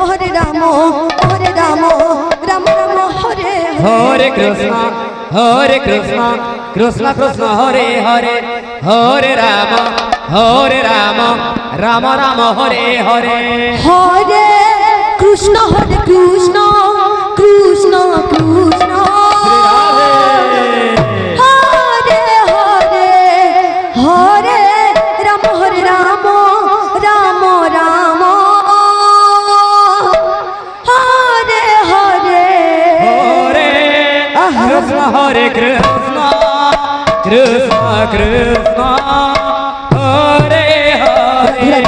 হরে রাম রাম রাম হরে হরে কৃষ্ণ কৃষ্ণ কৃষ্ণ হরে হরে হরে রাম রাম রাম হরে হরে হরে কৃষ্ণ কৃষ্ণ কৃষ্ণ হরে হরে হরে রাম রাম রাম হরে হরে হরে কৃষ্ণ হরে কৃষ্ণ কৃষ্ণ কৃষ্ণ হরে হরে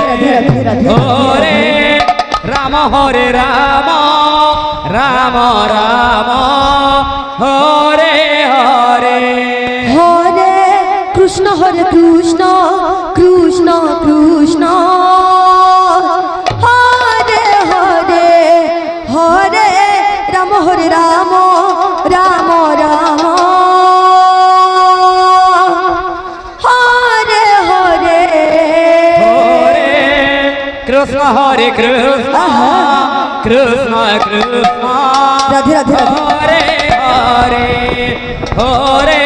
হরে রাম রাম রাম হরে হরে হরে কৃষ্ণ কৃষ্ণ কৃষ্ণ হরে হরে হরে রাম রাম রাম হরে হরে হরে কৃষ্ণ হরে কৃষ্ণ কৃষ্ণ কৃষ্ণ রাধে রাধে হরে হরে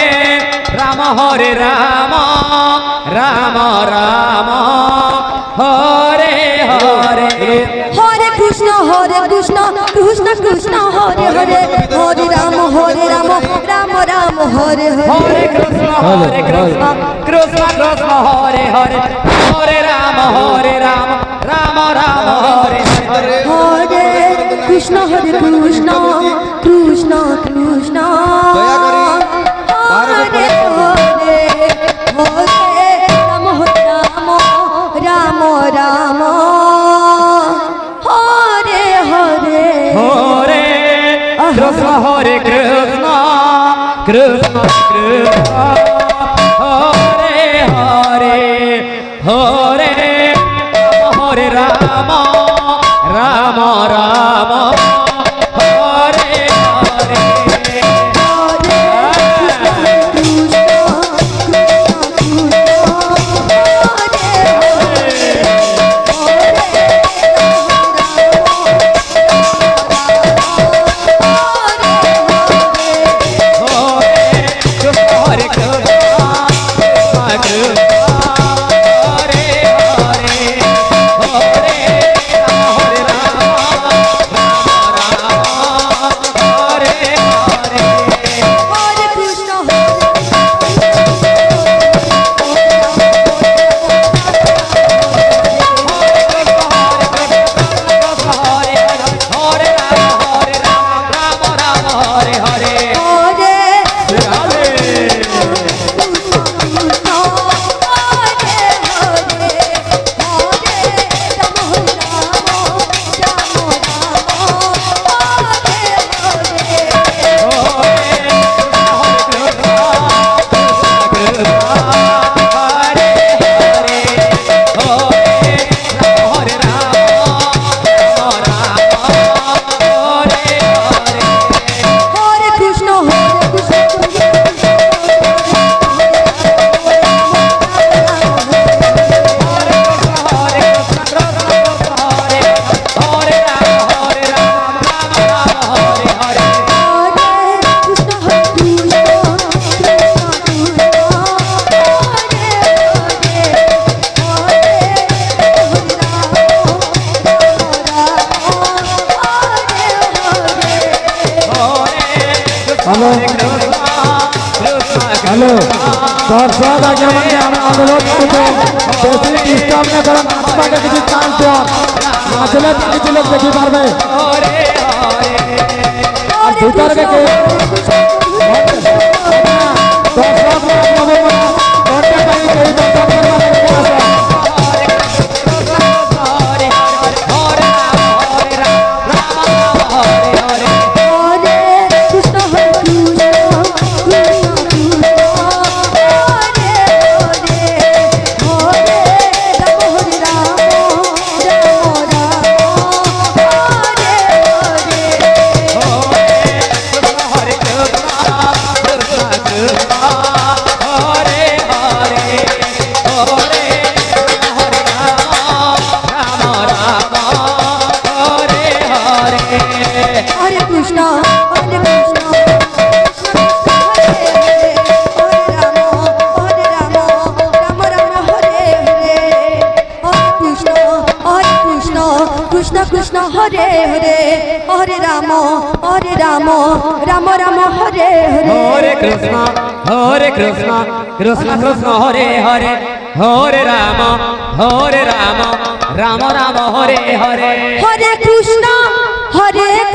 হরে রাম রাম রাম হরে হরে হরে কৃষ্ণ কৃষ্ণ কৃষ্ণ হরে হরে হরে রাম রাম রাম হরে হরে কৃষ্ণ কৃষ্ণ কৃষ্ণ হরে হরে হরে রাম রাম রাম হরে হরে হরে কৃষ্ণ কৃষ্ণ কৃষ্ণ হরে হরে হরে রাম রাম রাম হরে হরে হরে কৃষ্ণ হরে Krishna Krishna Krishna Hare Hare Hare Hare Ram Ram Ram Hare Hare hello দর্শক আগে আমাকে আমরা অনুরোধ করবো বেশি ডিস্টার্ব না করেন আপনাকে কিছু চান্স দেওয়ার আসলে কিছু লোক দেখতে পারবে আর ভিতরে হরে হরে কৃষ্ণ হরে কৃষ্ণ কৃষ্ণ কৃষ্ণ হরে হরে হরে রাম রাম রাম হরে হরে হরে কৃষ্ণ কৃষ্ণ কৃষ্ণ হরে হরে হরে রাম রাম রাম হরে হরে হরে কৃষ্ণ হরে